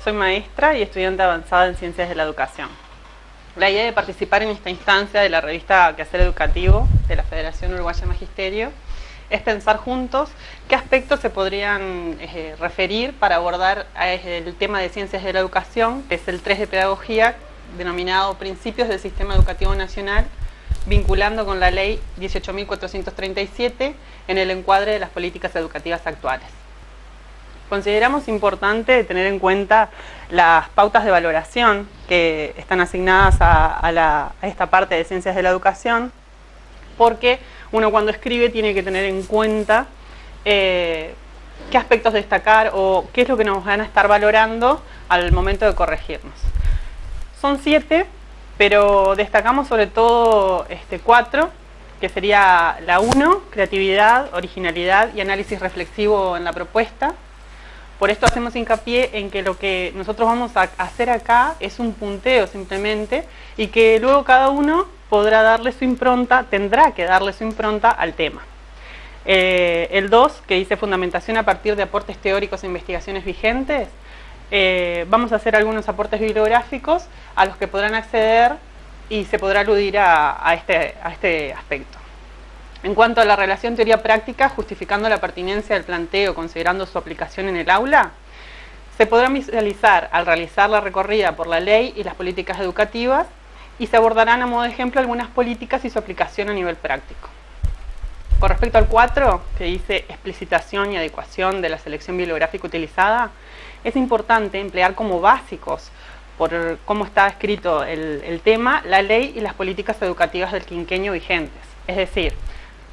soy maestra y estudiante avanzada en Ciencias de la Educación. La idea de participar en esta instancia de la revista Quehacer Educativo de la Federación Uruguaya de Magisterio es pensar juntos qué aspectos se podrían referir para abordar el tema de Ciencias de la Educación, que es el 3 de Pedagogía, denominado Principios del Sistema Educativo Nacional, vinculando con la Ley 18.437 en el encuadre de las políticas educativas actuales. Consideramos importante tener en cuenta las pautas de valoración que están asignadas a esta parte de Ciencias de la Educación, porque uno cuando escribe tiene que tener en cuenta qué aspectos destacar o qué es lo que nos van a estar valorando al momento de corregirnos. Son 7, pero destacamos sobre todo 4, que sería la 1, creatividad, originalidad y análisis reflexivo en la propuesta. Por esto hacemos hincapié en que lo que nosotros vamos a hacer acá es un punteo simplemente y que luego cada uno podrá darle su impronta, tendrá que darle su impronta al tema. El 2, que dice fundamentación a partir de aportes teóricos e investigaciones vigentes, vamos a hacer algunos aportes bibliográficos a los que podrán acceder y se podrá aludir a este aspecto. En cuanto a la relación teoría-práctica, justificando la pertinencia del planteo, considerando su aplicación en el aula, se podrá visualizar al realizar la recorrida por la ley y las políticas educativas y se abordarán a modo de ejemplo algunas políticas y su aplicación a nivel práctico. Con respecto al 4, que dice explicitación y adecuación de la selección bibliográfica utilizada, es importante emplear como básicos, por cómo está escrito el tema, la ley y las políticas educativas del quinquenio vigentes. Es decir,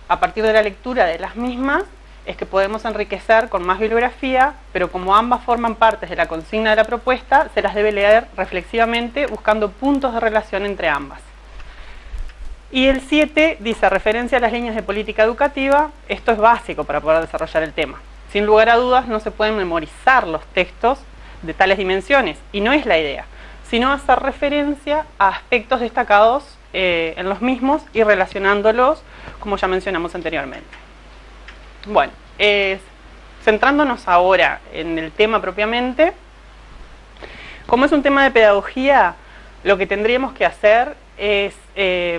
a partir de la lectura de las mismas es que podemos enriquecer con más bibliografía, pero como ambas forman partes de la consigna de la propuesta, se las debe leer reflexivamente buscando puntos de relación entre ambas. Y el 7 dice referencia a las líneas de política educativa. Esto es básico para poder desarrollar el tema. Sin lugar a dudas no se pueden memorizar los textos de tales dimensiones, y no es la idea, sino hacer referencia a aspectos destacados en los mismos y relacionándolos, como ya mencionamos anteriormente. Bueno, centrándonos ahora en el tema propiamente, como es un tema de pedagogía, lo que tendríamos que hacer es,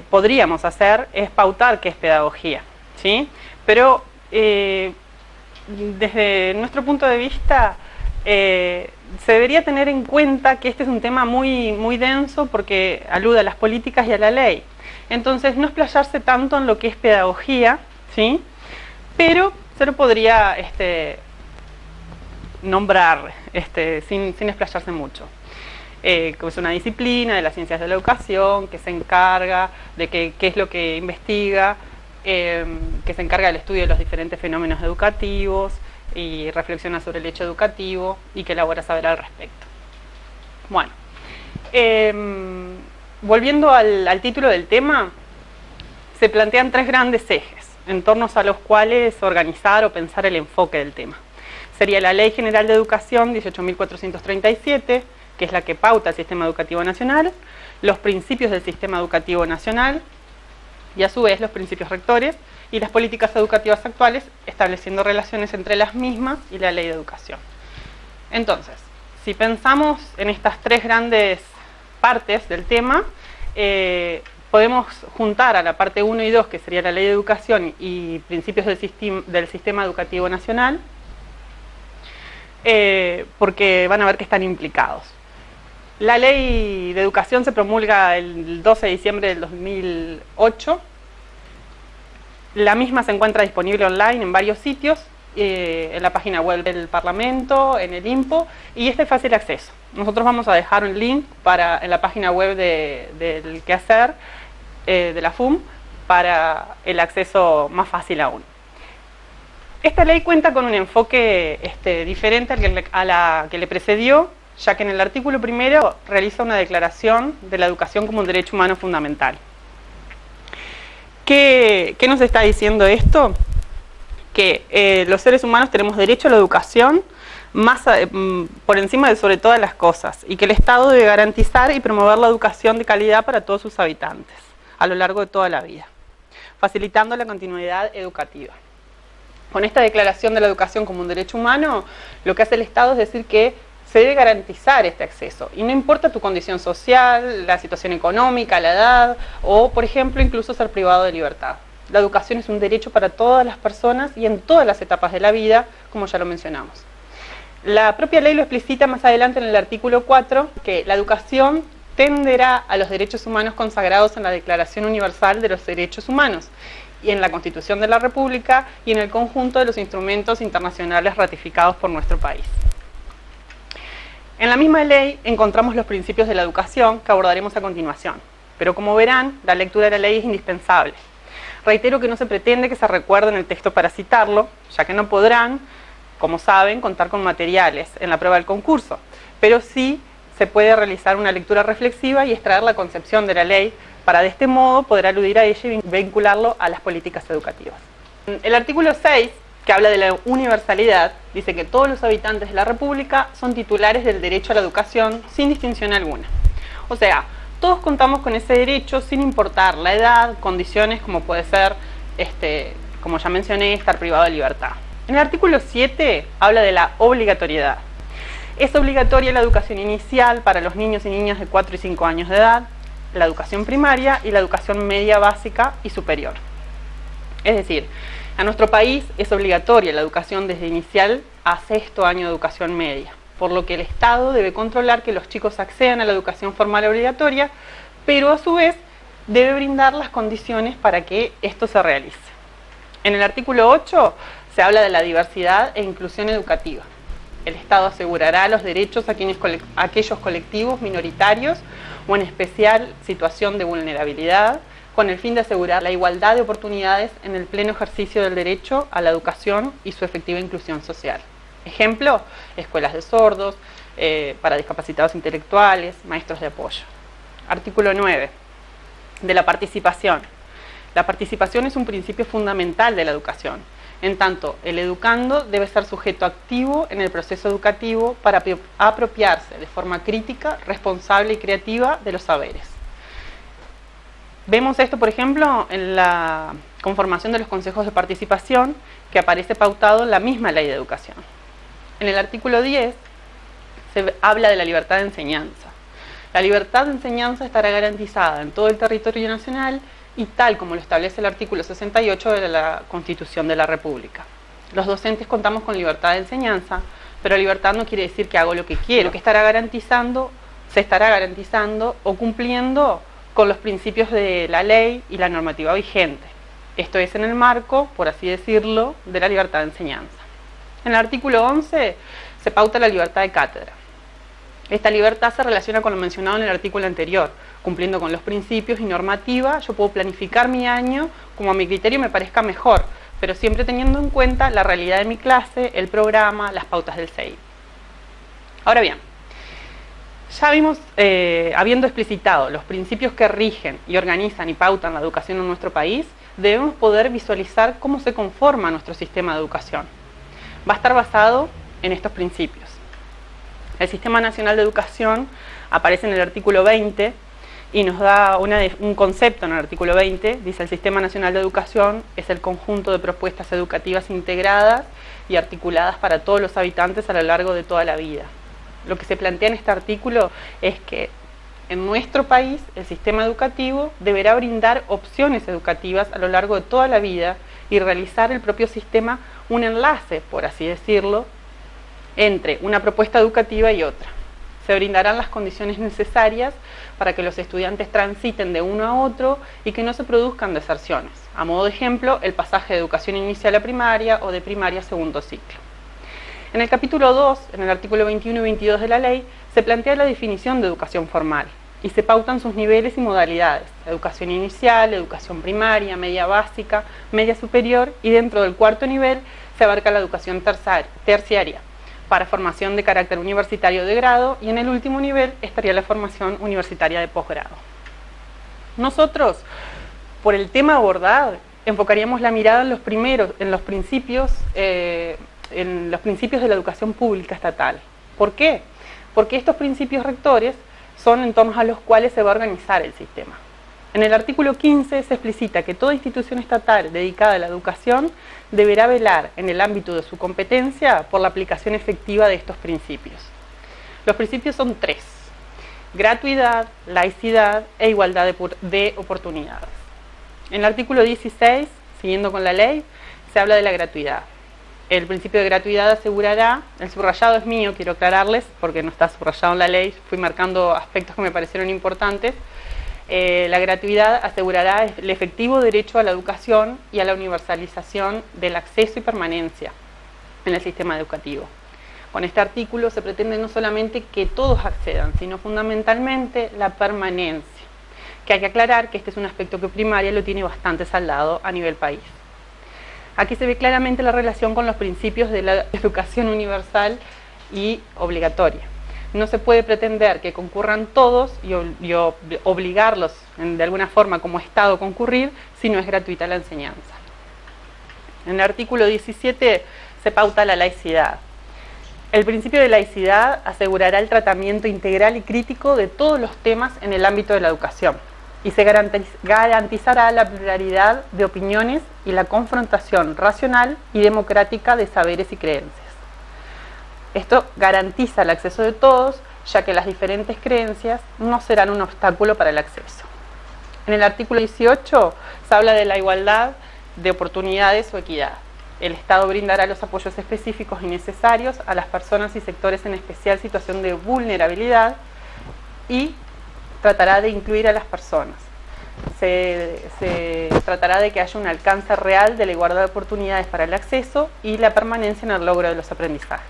podríamos hacer, es pautar qué es pedagogía, ¿sí? Pero desde nuestro punto de vista, se debería tener en cuenta que este es un tema muy denso porque alude a las políticas y a la ley. Entonces, no explayarse tanto en lo que es pedagogía, ¿sí? Pero se lo podría nombrar sin explayarse mucho. Que es una disciplina de las ciencias de la educación, que se encarga de qué es lo que investiga, que se encarga del estudio de los diferentes fenómenos educativos y reflexiona sobre el hecho educativo y que elabora saber al respecto. Bueno, volviendo al título del tema, se plantean 3 grandes ejes en torno a los cuales organizar o pensar el enfoque del tema. Sería la Ley General de Educación 18.437, que es la que pauta el Sistema Educativo Nacional, los principios del Sistema Educativo Nacional y a su vez los principios rectores y las políticas educativas actuales, estableciendo relaciones entre las mismas y la Ley de Educación. Entonces, si pensamos en estas 3 grandes partes del tema, podemos juntar a la parte 1 y 2, que sería la Ley de Educación y principios del Sistema Educativo Nacional, porque van a ver que están implicados. La Ley de Educación se promulga el 12 de diciembre del 2008. La misma se encuentra disponible online en varios sitios, en la página web del Parlamento, en el INPO, y es de fácil acceso. Nosotros vamos a dejar un link en la página web del Quehacer, de la FUM, para el acceso más fácil aún. Esta ley cuenta con un enfoque diferente a la que le precedió, ya que en el artículo 1 realiza una declaración de la educación como un derecho humano fundamental. ¿Qué nos está diciendo esto? Que los seres humanos tenemos derecho a la educación por encima de sobre todas las cosas, y que el Estado debe garantizar y promover la educación de calidad para todos sus habitantes a lo largo de toda la vida, facilitando la continuidad educativa. Con esta declaración de la educación como un derecho humano, lo que hace el Estado es decir que se debe garantizar este acceso. Y no importa tu condición social, la situación económica, la edad, o, por ejemplo, incluso ser privado de libertad. La educación es un derecho para todas las personas y en todas las etapas de la vida, como ya lo mencionamos. La propia ley lo explicita más adelante en el artículo 4, que la educación tenderá a los derechos humanos consagrados en la Declaración Universal de los Derechos Humanos y en la Constitución de la República y en el conjunto de los instrumentos internacionales ratificados por nuestro país. En la misma ley encontramos los principios de la educación que abordaremos a continuación, pero como verán, la lectura de la ley es indispensable. Reitero que no se pretende que se recuerde en el texto para citarlo, ya que no podrán, como saben, contar con materiales en la prueba del concurso, pero sí se puede realizar una lectura reflexiva y extraer la concepción de la ley para de este modo poder aludir a ella y vincularlo a las políticas educativas. El artículo 6, que habla de la universalidad, dice que todos los habitantes de la República son titulares del derecho a la educación sin distinción alguna. O sea, todos contamos con ese derecho sin importar la edad, condiciones como puede ser, como ya mencioné, estar privado de libertad. En el artículo 7 habla de la obligatoriedad. Es obligatoria la educación inicial para los niños y niñas de 4 y 5 años de edad, la educación primaria y la educación media básica y superior. Es decir, a nuestro país es obligatoria la educación desde inicial a 6º año de educación media, por lo que el Estado debe controlar que los chicos accedan a la educación formal obligatoria, pero a su vez debe brindar las condiciones para que esto se realice. En el artículo 8 se habla de la diversidad e inclusión educativa. El Estado asegurará los derechos a aquellos colectivos minoritarios o en especial situación de vulnerabilidad, con el fin de asegurar la igualdad de oportunidades en el pleno ejercicio del derecho a la educación y su efectiva inclusión social. Ejemplo, escuelas de sordos, para discapacitados intelectuales, maestros de apoyo. Artículo 9, de la participación. La participación es un principio fundamental de la educación. En tanto, el educando debe ser sujeto activo en el proceso educativo para apropiarse de forma crítica, responsable y creativa de los saberes. Vemos esto, por ejemplo, en la conformación de los consejos de participación que aparece pautado en la misma ley de educación. En el artículo 10 se habla de la libertad de enseñanza. La libertad de enseñanza estará garantizada en todo el territorio nacional y tal como lo establece el artículo 68 de la Constitución de la República. Los docentes contamos con libertad de enseñanza, pero libertad no quiere decir que hago lo que quiero, que se estará garantizando o cumpliendo con los principios de la ley y la normativa vigente. Esto es en el marco, por así decirlo, de la libertad de enseñanza. En el artículo 11 se pauta la libertad de cátedra. Esta libertad se relaciona con lo mencionado en el artículo anterior. Cumpliendo con los principios y normativa, yo puedo planificar mi año como a mi criterio me parezca mejor, pero siempre teniendo en cuenta la realidad de mi clase, el programa, las pautas del CEI. Ahora bien, ya vimos, habiendo explicitado los principios que rigen y organizan y pautan la educación en nuestro país, debemos poder visualizar cómo se conforma nuestro sistema de educación. Va a estar basado en estos principios. El Sistema Nacional de Educación aparece en el artículo 20 y nos da un concepto en el artículo 20. Dice: el Sistema Nacional de Educación es el conjunto de propuestas educativas integradas y articuladas para todos los habitantes a lo largo de toda la vida. Lo que se plantea en este artículo es que en nuestro país el sistema educativo deberá brindar opciones educativas a lo largo de toda la vida y realizar el propio sistema un enlace, por así decirlo, entre una propuesta educativa y otra. Se brindarán las condiciones necesarias para que los estudiantes transiten de uno a otro y que no se produzcan deserciones. A modo de ejemplo, el pasaje de educación inicial a primaria o de primaria a segundo ciclo. En el capítulo 2, en el artículo 21 y 22 de la ley, se plantea la definición de educación formal y se pautan sus niveles y modalidades: educación inicial, educación primaria, media básica, media superior, y dentro del cuarto nivel se abarca la educación terciaria, para formación de carácter universitario de grado, y en el último nivel estaría la formación universitaria de posgrado. Nosotros, por el tema a abordar, enfocaríamos la mirada en los principios de la educación pública estatal. ¿Por qué? Porque estos principios rectores son en torno a los cuales se va a organizar el sistema. En el artículo 15 se explicita que toda institución estatal dedicada a la educación deberá velar, en el ámbito de su competencia, por la aplicación efectiva de estos principios. Los principios son 3: gratuidad, laicidad e igualdad de oportunidades. En el artículo 16, siguiendo con la ley, se habla de la gratuidad. El principio de gratuidad asegurará, el subrayado es mío, quiero aclararles, porque no está subrayado en la ley, fui marcando aspectos que me parecieron importantes. La gratuidad asegurará el efectivo derecho a la educación y a la universalización del acceso y permanencia en el sistema educativo. Con este artículo se pretende no solamente que todos accedan, sino fundamentalmente la permanencia, que hay que aclarar que este es un aspecto que primaria lo tiene bastante saldado a nivel país. Aquí se ve claramente la relación con los principios de la educación universal y obligatoria. No se puede pretender que concurran todos y obligarlos de alguna forma como Estado a concurrir si no es gratuita la enseñanza. En el artículo 17 se pauta la laicidad. El principio de laicidad asegurará el tratamiento integral y crítico de todos los temas en el ámbito de la educación y se garantizará la pluralidad de opiniones y la confrontación racional y democrática de saberes y creencias. Esto garantiza el acceso de todos, ya que las diferentes creencias no serán un obstáculo para el acceso. En el artículo 18 se habla de la igualdad de oportunidades o equidad. El Estado brindará los apoyos específicos y necesarios a las personas y sectores en especial situación de vulnerabilidad y tratará de incluir a las personas. Se tratará de que haya un alcance real de la igualdad de oportunidades para el acceso y la permanencia en el logro de los aprendizajes.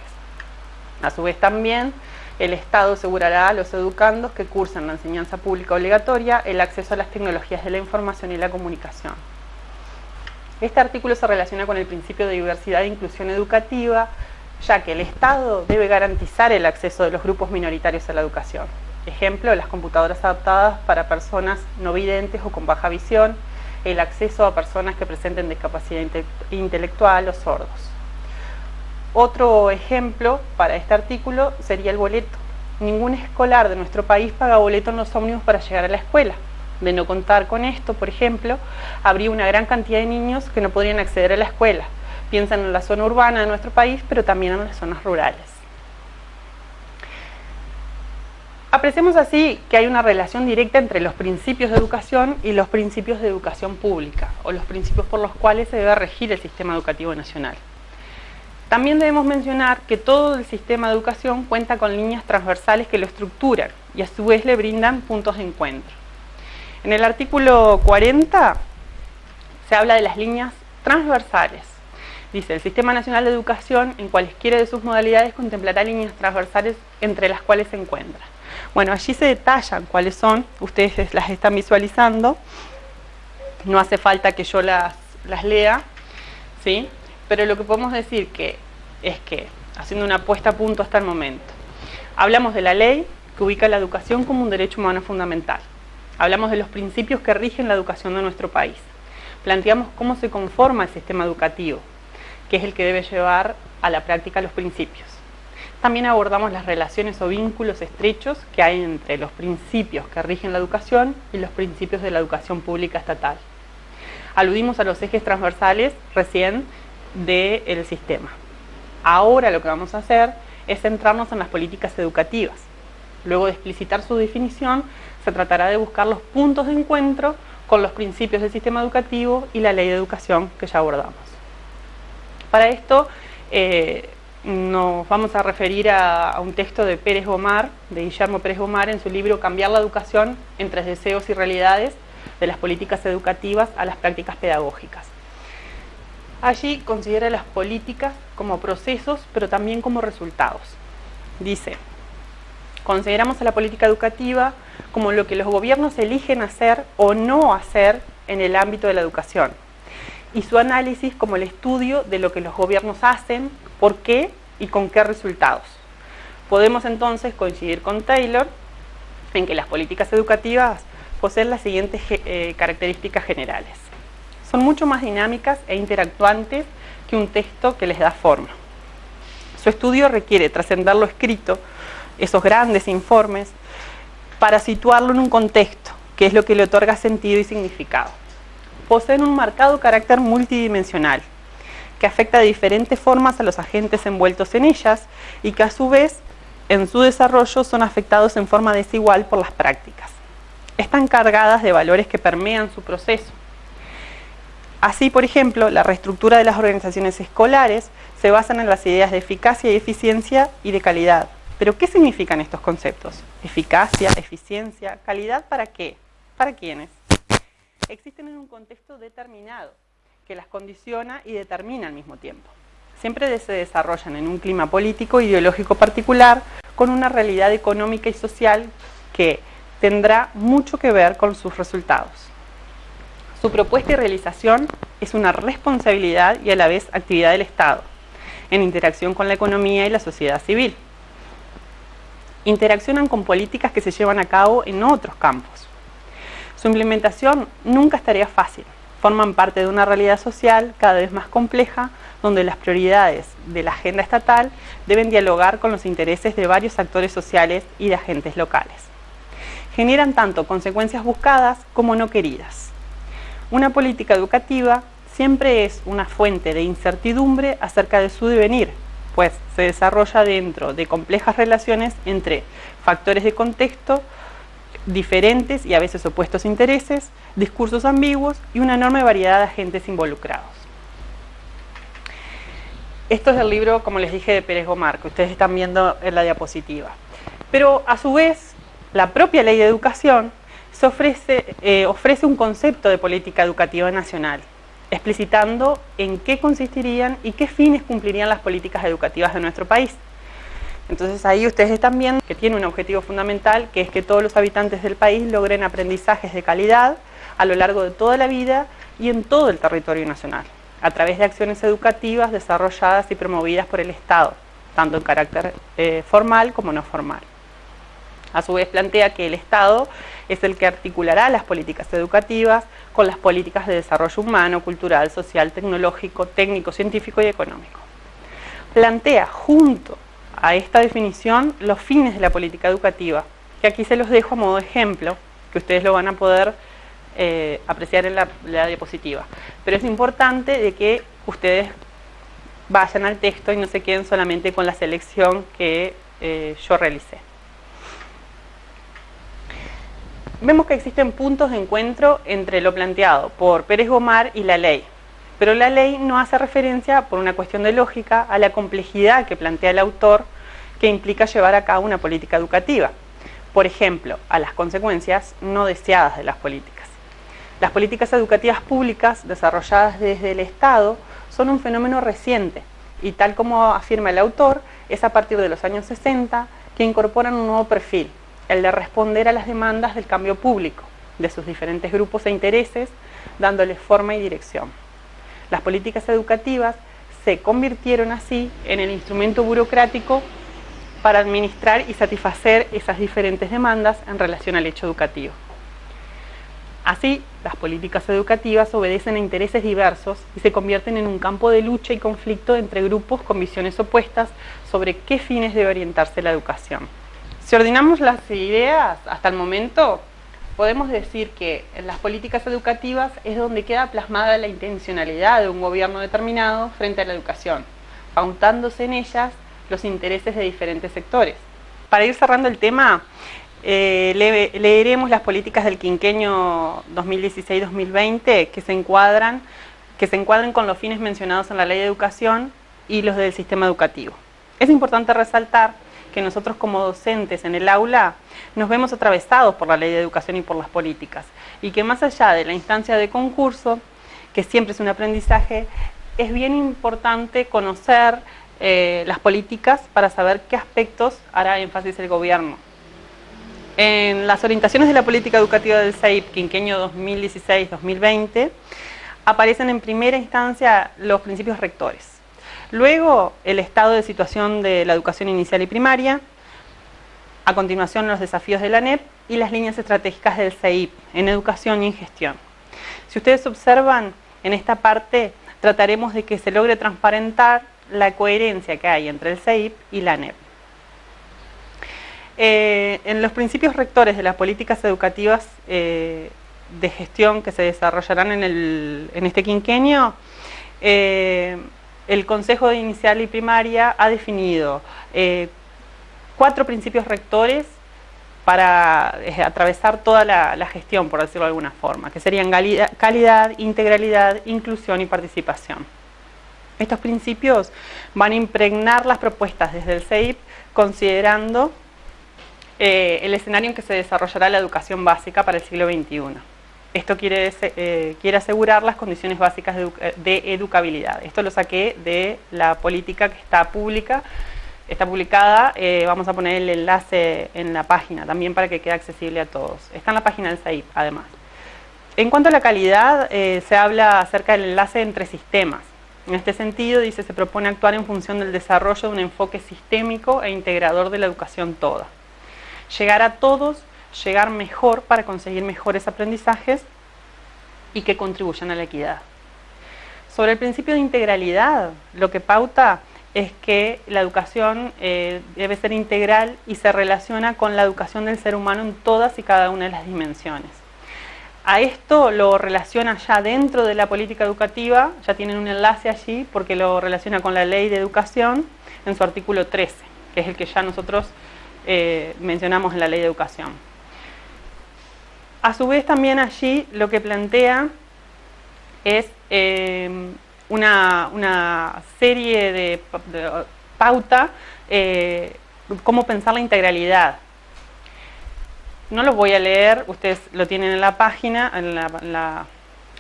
A su vez también el Estado asegurará a los educandos que cursan la enseñanza pública obligatoria el acceso a las tecnologías de la información y la comunicación. Este artículo se relaciona con el principio de diversidad e inclusión educativa, ya que el Estado debe garantizar el acceso de los grupos minoritarios a la educación. Ejemplo, las computadoras adaptadas para personas no videntes o con baja visión, el acceso a personas que presenten discapacidad intelectual o sordos. Otro ejemplo para este artículo sería el boleto. Ningún escolar de nuestro país paga boleto en los ómnibus para llegar a la escuela. De no contar con esto, por ejemplo, habría una gran cantidad de niños que no podrían acceder a la escuela. Piensan en la zona urbana de nuestro país, pero también en las zonas rurales. Apreciamos así que hay una relación directa entre los principios de educación y los principios de educación pública, o los principios por los cuales se debe regir el sistema educativo nacional. También debemos mencionar que todo el sistema de educación cuenta con líneas transversales que lo estructuran y a su vez le brindan puntos de encuentro. En el artículo 40 se habla de las líneas transversales. Dice, el Sistema Nacional de Educación en cualesquiera de sus modalidades contemplará líneas transversales entre las cuales se encuentra. Bueno, allí se detallan cuáles son, ustedes las están visualizando, no hace falta que yo las lea, ¿sí? Pero lo que podemos decir es que, haciendo una puesta a punto hasta el momento, hablamos de la ley que ubica la educación como un derecho humano fundamental. Hablamos de los principios que rigen la educación de nuestro país. Planteamos cómo se conforma el sistema educativo, que es el que debe llevar a la práctica los principios. También abordamos las relaciones o vínculos estrechos que hay entre los principios que rigen la educación y los principios de la educación pública estatal. Aludimos a los ejes transversales recién del sistema. Ahora lo que vamos a hacer es centrarnos en las políticas educativas. Luego de explicitar su definición, se tratará de buscar los puntos de encuentro con los principios del sistema educativo y la ley de educación que ya abordamos. Para esto nos vamos a referir a un texto de Guillermo Pérez Gomar, en su libro Cambiar la educación entre deseos y realidades, de las políticas educativas a las prácticas pedagógicas. Allí considera las políticas como procesos, pero también como resultados. Dice, consideramos a la política educativa como lo que los gobiernos eligen hacer o no hacer en el ámbito de la educación, y su análisis como el estudio de lo que los gobiernos hacen, por qué y con qué resultados. Podemos entonces coincidir con Taylor en que las políticas educativas poseen las siguientes características generales. Son mucho más dinámicas e interactuantes que un texto que les da forma. Su estudio requiere trascender lo escrito, esos grandes informes, para situarlo en un contexto, que es lo que le otorga sentido y significado. Poseen un marcado carácter multidimensional, que afecta de diferentes formas a los agentes envueltos en ellas y que a su vez en su desarrollo son afectados en forma desigual por las prácticas. Están cargadas de valores que permean su proceso. Así, por ejemplo, la reestructura de las organizaciones escolares se basan en las ideas de eficacia y eficiencia y de calidad. ¿Pero qué significan estos conceptos? Eficacia, eficiencia, calidad, ¿para qué? ¿Para quiénes? Existen en un contexto determinado, que las condiciona y determina al mismo tiempo. Siempre se desarrollan en un clima político e ideológico particular, con una realidad económica y social que tendrá mucho que ver con sus resultados. Su propuesta y realización es una responsabilidad y a la vez actividad del Estado, en interacción con la economía y la sociedad civil. Interaccionan con políticas que se llevan a cabo en otros campos. Su implementación nunca es tarea fácil. Forman parte de una realidad social cada vez más compleja, donde las prioridades de la agenda estatal deben dialogar con los intereses de varios actores sociales y de agentes locales. Generan tanto consecuencias buscadas como no queridas. Una política educativa siempre es una fuente de incertidumbre acerca de su devenir, pues se desarrolla dentro de complejas relaciones entre factores de contexto diferentes y a veces opuestos intereses, discursos ambiguos y una enorme variedad de agentes involucrados. Esto es del libro, como les dije, de Pérez Gomar, que ustedes están viendo en la diapositiva. Pero a su vez, la propia Ley de Educación ofrece un concepto de política educativa nacional, explicitando en qué consistirían y qué fines cumplirían las políticas educativas de nuestro país. Entonces ahí ustedes están viendo que tiene un objetivo fundamental, que es que todos los habitantes del país logren aprendizajes de calidad a lo largo de toda la vida y en todo el territorio nacional, a través de acciones educativas desarrolladas y promovidas por el Estado, tanto en carácter formal como no formal. A su vez plantea que el Estado es el que articulará las políticas educativas con las políticas de desarrollo humano, cultural, social, tecnológico, técnico, científico y económico. Plantea junto a esta definición los fines de la política educativa, que aquí se los dejo a modo de ejemplo, que ustedes lo van a poder apreciar en la diapositiva. Pero es importante de que ustedes vayan al texto y no se queden solamente con la selección que yo realicé. Vemos que existen puntos de encuentro entre lo planteado por Pérez Gomar y la ley, pero la ley no hace referencia, por una cuestión de lógica, a la complejidad que plantea el autor que implica llevar a cabo una política educativa. Por ejemplo, a las consecuencias no deseadas de las políticas. Las políticas educativas públicas desarrolladas desde el Estado son un fenómeno reciente y, tal como afirma el autor, es a partir de los años 60 que incorporan un nuevo perfil, el de responder a las demandas del cambio público, de sus diferentes grupos e intereses, dándoles forma y dirección. Las políticas educativas se convirtieron así en el instrumento burocrático para administrar y satisfacer esas diferentes demandas en relación al hecho educativo. Así, las políticas educativas obedecen a intereses diversos y se convierten en un campo de lucha y conflicto entre grupos con visiones opuestas sobre qué fines debe orientarse la educación. Si ordenamos las ideas hasta el momento, podemos decir que en las políticas educativas es donde queda plasmada la intencionalidad de un gobierno determinado frente a la educación, pautándose en ellas los intereses de diferentes sectores. Para ir cerrando el tema, leeremos las políticas del quinquenio 2016-2020 que se encuadran con los fines mencionados en la Ley de Educación y los del sistema educativo. Es importante resaltar que nosotros como docentes en el aula nos vemos atravesados por la Ley de Educación y por las políticas, y que más allá de la instancia de concurso, que siempre es un aprendizaje, es bien importante conocer las políticas para saber qué aspectos hará énfasis el gobierno. En las orientaciones de la política educativa del CEIP, quinquenio 2016-2020, aparecen en primera instancia los principios rectores. Luego, el estado de situación de la educación inicial y primaria. A continuación, los desafíos de la ANEP y las líneas estratégicas del CEIP en educación y en gestión. Si ustedes observan, en esta parte trataremos de que se logre transparentar la coherencia que hay entre el CEIP y la ANEP. En los principios rectores de las políticas educativas de gestión que se desarrollarán en este quinquenio, el Consejo de Inicial y Primaria ha definido 4 principios rectores para atravesar toda la gestión, por decirlo de alguna forma, que serían calidad, integralidad, inclusión y participación. Estos principios van a impregnar las propuestas desde el CEIP, considerando el escenario en que se desarrollará la educación básica para el siglo XXI. Esto quiere asegurar las condiciones básicas de educabilidad. Esto lo saqué de la política que está publicada, vamos a poner el enlace en la página también para que quede accesible a todos. Está en la página del CEIP, además. En cuanto a la calidad, se habla acerca del enlace entre sistemas. En este sentido, dice, se propone actuar en función del desarrollo de un enfoque sistémico e integrador de la educación toda. Llegar a todos, llegar mejor para conseguir mejores aprendizajes y que contribuyan a la equidad. Sobre el principio de integralidad, lo que pauta es que la educación debe ser integral y se relaciona con la educación del ser humano en todas y cada una de las dimensiones. A esto lo relaciona ya dentro de la política educativa, ya tienen un enlace allí porque lo relaciona con la Ley de Educación en su artículo 13, que es el que ya nosotros mencionamos en la Ley de Educación. A su vez también allí lo que plantea es una serie de pauta, cómo pensar la integralidad. No los voy a leer, ustedes lo tienen en la página, en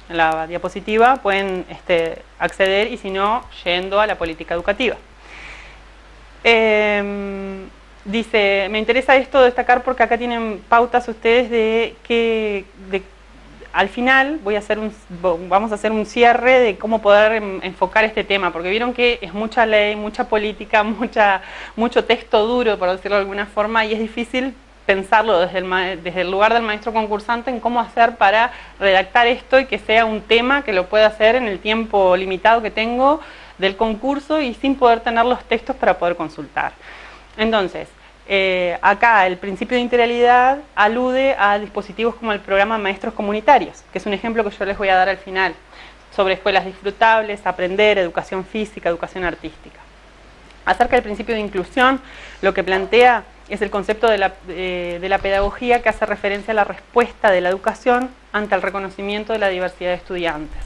la diapositiva, pueden acceder y si no, yendo a la política educativa. Dice, me interesa esto destacar porque acá tienen pautas ustedes de que al final vamos a hacer un cierre de cómo poder enfocar este tema, porque vieron que es mucha ley, mucha política, mucho texto duro, por decirlo de alguna forma, y es difícil pensarlo desde el lugar del maestro concursante en cómo hacer para redactar esto y que sea un tema que lo pueda hacer en el tiempo limitado que tengo del concurso y sin poder tener los textos para poder consultar. Entonces, acá el principio de integralidad alude a dispositivos como el programa Maestros Comunitarios, que es un ejemplo que yo les voy a dar al final, sobre escuelas disfrutables, aprender, educación física, educación artística. Acerca del principio de inclusión, lo que plantea es el concepto de la pedagogía que hace referencia a la respuesta de la educación ante el reconocimiento de la diversidad de estudiantes.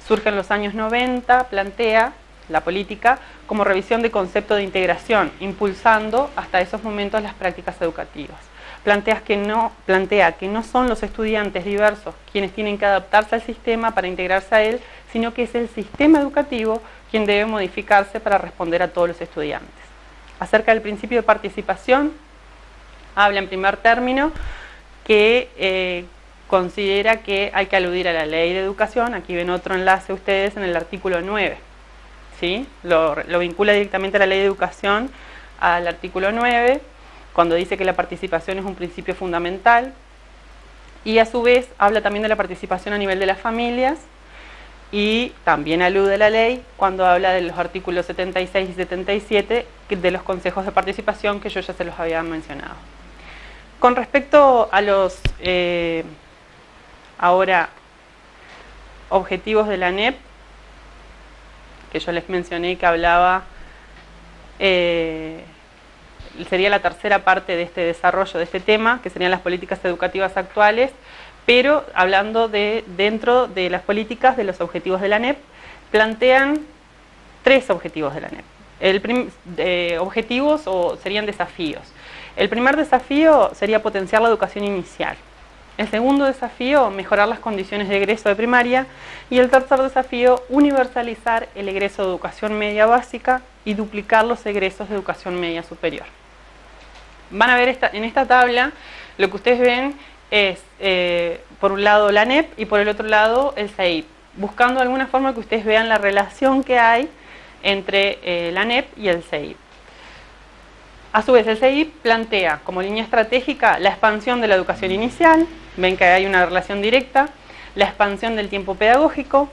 Surge en los años 90, plantea la política como revisión de concepto de integración, impulsando hasta esos momentos las prácticas educativas. Plantea que no son los estudiantes diversos quienes tienen que adaptarse al sistema para integrarse a él, sino que es el sistema educativo quien debe modificarse para responder a todos los estudiantes. Acerca del principio de participación, habla en primer término que considera que hay que aludir a la Ley de Educación. Aquí ven otro enlace ustedes en el artículo 9. ¿Sí? Lo vincula directamente a la Ley de Educación, al artículo 9, cuando dice que la participación es un principio fundamental, y a su vez habla también de la participación a nivel de las familias, y también alude a la ley cuando habla de los artículos 76 y 77 de los consejos de participación que yo ya se los había mencionado. Con respecto a los ahora objetivos de la ANEP, que yo les mencioné que hablaba, sería la tercera parte de este desarrollo de este tema, que serían las políticas educativas actuales, pero hablando dentro de las políticas de los objetivos de la ANEP, plantean 3 objetivos de la ANEP. Objetivos serían desafíos. El primer desafío sería potenciar la educación inicial. El segundo desafío, mejorar las condiciones de egreso de primaria. Y el tercer desafío, universalizar el egreso de educación media básica y duplicar los egresos de educación media superior. Van a ver en esta tabla, lo que ustedes ven es, por un lado la ANEP y por el otro lado el CEIP, buscando de alguna forma que ustedes vean la relación que hay entre la ANEP y el CEIP. A su vez, el CEIP plantea como línea estratégica la expansión de la educación inicial, ven que hay una relación directa, la expansión del tiempo pedagógico,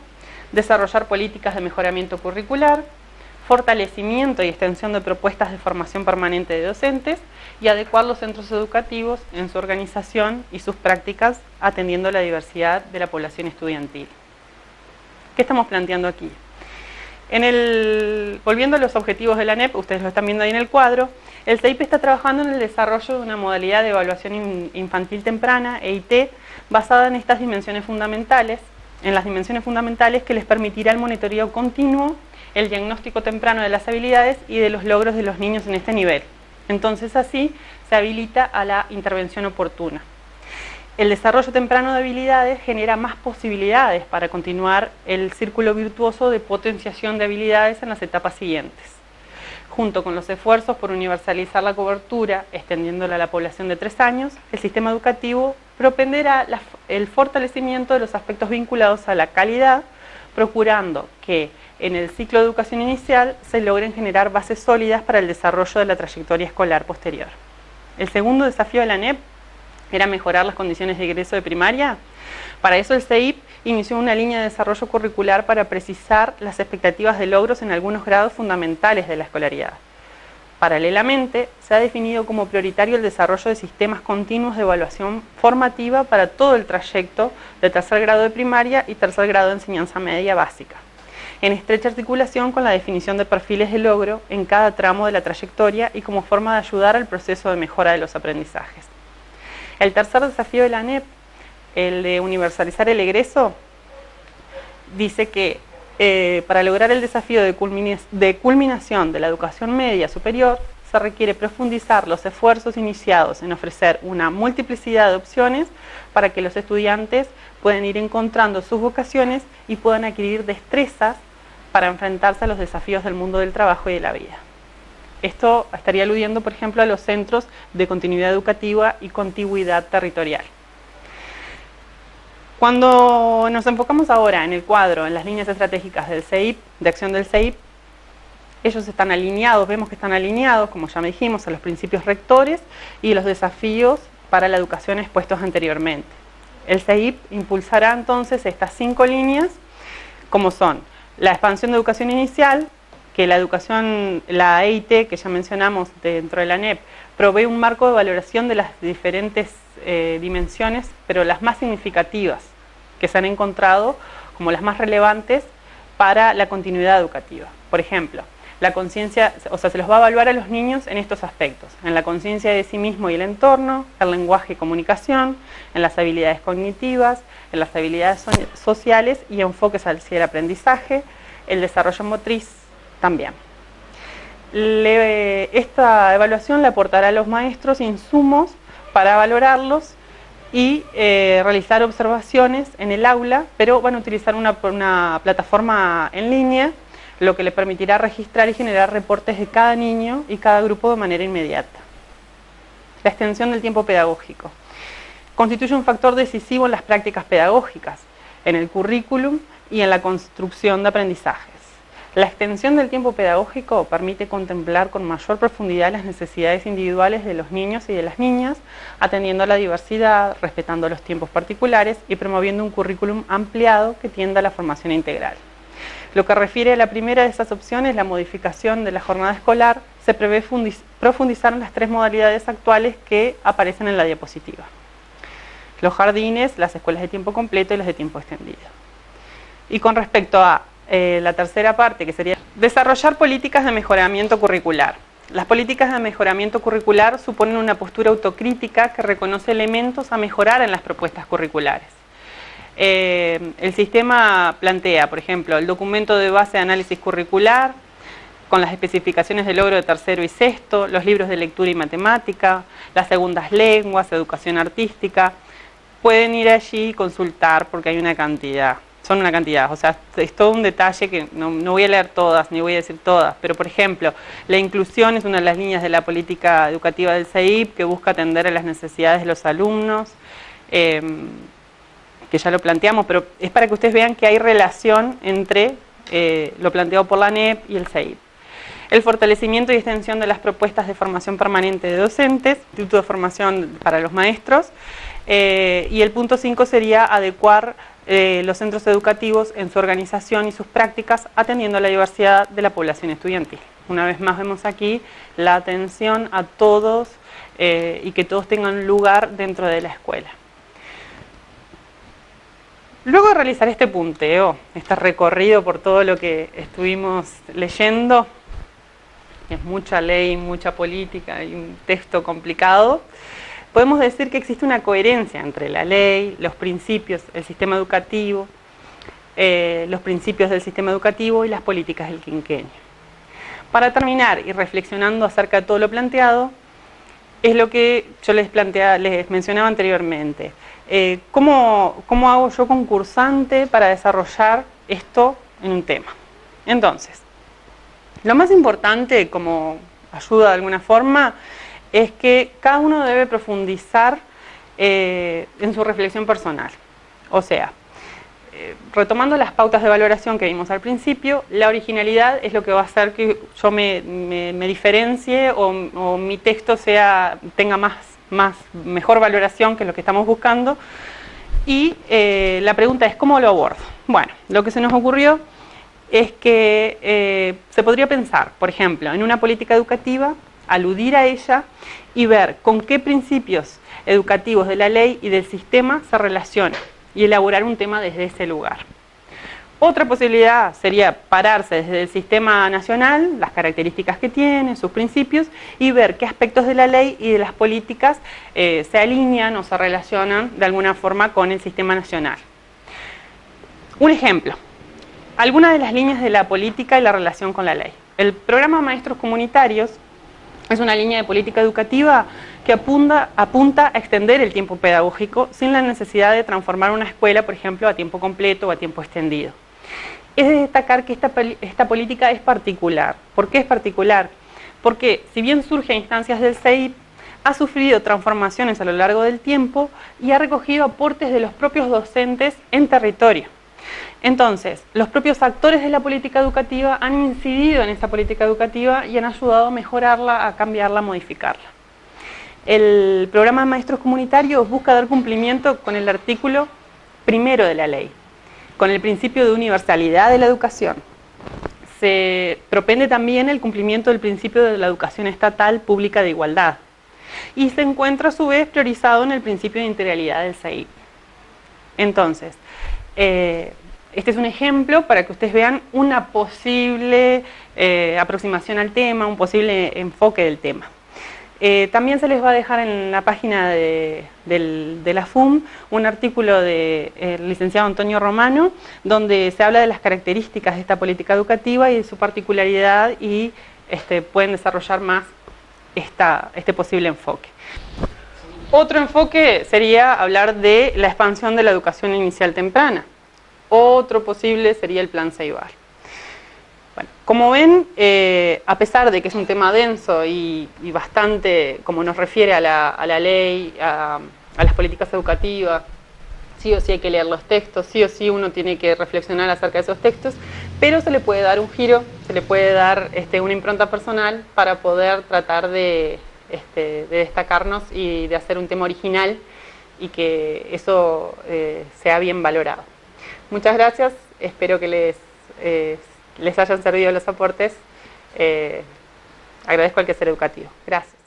desarrollar políticas de mejoramiento curricular, fortalecimiento y extensión de propuestas de formación permanente de docentes y adecuar los centros educativos en su organización y sus prácticas atendiendo a la diversidad de la población estudiantil. ¿Qué estamos planteando aquí? Volviendo a los objetivos de la ANEP, ustedes lo están viendo ahí en el cuadro, el CEIP está trabajando en el desarrollo de una modalidad de evaluación infantil temprana, EIT, basada en estas dimensiones fundamentales, que les permitirá el monitoreo continuo, el diagnóstico temprano de las habilidades y de los logros de los niños en este nivel. Entonces así se habilita a la intervención oportuna. El desarrollo temprano de habilidades genera más posibilidades para continuar el círculo virtuoso de potenciación de habilidades en las etapas siguientes. Junto con los esfuerzos por universalizar la cobertura, extendiéndola a la población de 3 años, el sistema educativo propenderá el fortalecimiento de los aspectos vinculados a la calidad, procurando que en el ciclo de educación inicial se logren generar bases sólidas para el desarrollo de la trayectoria escolar posterior. El segundo desafío de la ANEP era mejorar las condiciones de ingreso de primaria. Para eso el CEIP inició una línea de desarrollo curricular para precisar las expectativas de logros en algunos grados fundamentales de la escolaridad. Paralelamente, se ha definido como prioritario el desarrollo de sistemas continuos de evaluación formativa para todo el trayecto de tercer grado de primaria y tercer grado de enseñanza media básica, en estrecha articulación con la definición de perfiles de logro en cada tramo de la trayectoria y como forma de ayudar al proceso de mejora de los aprendizajes. El tercer desafío de la ANEP, el de universalizar el egreso, dice que para lograr el desafío de culminación de la educación media superior, se requiere profundizar los esfuerzos iniciados en ofrecer una multiplicidad de opciones para que los estudiantes puedan ir encontrando sus vocaciones y puedan adquirir destrezas para enfrentarse a los desafíos del mundo del trabajo y de la vida. Esto estaría aludiendo, por ejemplo, a los centros de continuidad educativa y contigüidad territorial. Cuando nos enfocamos ahora en el cuadro, en las líneas estratégicas del CEIP, de acción del CEIP, ellos están alineados, vemos que están alineados, como ya me dijimos, a los principios rectores y los desafíos para la educación expuestos anteriormente. El CEIP impulsará entonces estas 5 líneas, como son la expansión de educación inicial, que la EIT, que ya mencionamos dentro de la ANEP, provee un marco de valoración de las diferentes dimensiones, pero las más significativas que se han encontrado como las más relevantes para la continuidad educativa. Por ejemplo, la conciencia, se los va a evaluar a los niños en estos aspectos: en la conciencia de sí mismo y el entorno, el lenguaje y comunicación, en las habilidades cognitivas, en las habilidades sociales y enfoques hacia el aprendizaje, el desarrollo motriz también. Esta evaluación le aportará a los maestros insumos para valorarlos y realizar observaciones en el aula, pero van a utilizar una plataforma en línea, lo que le permitirá registrar y generar reportes de cada niño y cada grupo de manera inmediata. La extensión del tiempo pedagógico constituye un factor decisivo en las prácticas pedagógicas, en el currículum y en la construcción de aprendizajes. La extensión del tiempo pedagógico permite contemplar con mayor profundidad las necesidades individuales de los niños y de las niñas, atendiendo a la diversidad, respetando los tiempos particulares y promoviendo un currículum ampliado que tienda a la formación integral. Lo que refiere a la primera de esas opciones, la modificación de la jornada escolar, se prevé profundizar en las 3 modalidades actuales que aparecen en la diapositiva: los jardines, las escuelas de tiempo completo y las de tiempo extendido. Y con respecto a la tercera parte, que sería desarrollar políticas de mejoramiento curricular. Las políticas de mejoramiento curricular suponen una postura autocrítica que reconoce elementos a mejorar en las propuestas curriculares. El sistema plantea, por ejemplo, el documento de base de análisis curricular, con las especificaciones de logro de tercero y sexto, los libros de lectura y matemática, las segundas lenguas, educación artística. Pueden ir allí y consultar porque hay una cantidad. Son una cantidad, o sea, es todo un detalle que no voy a leer todas, ni voy a decir todas, pero por ejemplo, la inclusión es una de las líneas de la política educativa del CEIP que busca atender a las necesidades de los alumnos, que ya lo planteamos, pero es para que ustedes vean que hay relación entre lo planteado por la ANEP y el CEIP. El fortalecimiento y extensión de las propuestas de formación permanente de docentes, Instituto de Formación para los Maestros, y el punto 5 sería adecuar los centros educativos en su organización y sus prácticas, atendiendo a la diversidad de la población estudiantil. Una vez más vemos aquí la atención a todos y que todos tengan lugar dentro de la escuela. Luego de realizar este punteo, este recorrido por todo lo que estuvimos leyendo, que es mucha ley, mucha política y un texto complicado, podemos decir que existe una coherencia entre la ley, los principios, el sistema educativo, los principios del sistema educativo y las políticas del quinquenio. Para terminar y reflexionando acerca de todo lo planteado, es lo que yo les mencionaba anteriormente. ¿Cómo hago yo concursante para desarrollar esto en un tema? Entonces, lo más importante, como ayuda de alguna forma, es que cada uno debe profundizar en su reflexión personal. O sea, retomando las pautas de valoración que vimos al principio, la originalidad es lo que va a hacer que yo me diferencie o mi texto tenga mejor valoración que lo que estamos buscando. Y la pregunta es, ¿cómo lo abordo? Bueno, lo que se nos ocurrió es que se podría pensar, por ejemplo, en una política educativa, aludir a ella y ver con qué principios educativos de la ley y del sistema se relaciona y elaborar un tema desde ese lugar. Otra posibilidad sería pararse desde el sistema nacional, las características que tiene, sus principios, y ver qué aspectos de la ley y de las políticas se alinean o se relacionan de alguna forma con el sistema nacional. Un ejemplo, algunas de las líneas de la política y la relación con la ley. El programa Maestros Comunitarios es una línea de política educativa que apunta a extender el tiempo pedagógico sin la necesidad de transformar una escuela, por ejemplo, a tiempo completo o a tiempo extendido. Es de destacar que esta política es particular. ¿Por qué es particular? Porque si bien surge a instancias del CEIP, ha sufrido transformaciones a lo largo del tiempo y ha recogido aportes de los propios docentes en territorio. Entonces, los propios actores de la política educativa han incidido en esta política educativa y han ayudado a mejorarla, a cambiarla, a modificarla. El programa de Maestros Comunitarios busca dar cumplimiento con el artículo primero de la ley, con el principio de universalidad de la educación. Se propende también el cumplimiento del principio de la educación estatal pública de igualdad y se encuentra a su vez priorizado en el principio de integralidad del CEIP. Entonces, este es un ejemplo para que ustedes vean una posible aproximación al tema, un posible enfoque del tema. También se les va a dejar en la página de la FUM un artículo del licenciado Antonio Romano, donde se habla de las características de esta política educativa y de su particularidad y pueden desarrollar más este posible enfoque. Otro enfoque sería hablar de la expansión de la educación inicial temprana. Otro posible sería el Plan Ceibal. Bueno, como ven, a pesar de que es un tema denso y bastante, como nos refiere a la ley, a las políticas educativas, sí o sí hay que leer los textos, sí o sí uno tiene que reflexionar acerca de esos textos, pero se le puede dar un giro, se le puede dar una impronta personal para poder tratar de destacarnos y de hacer un tema original y que eso sea bien valorado. Muchas gracias, espero que les hayan servido los aportes. Agradezco al quehacer educativo. Gracias.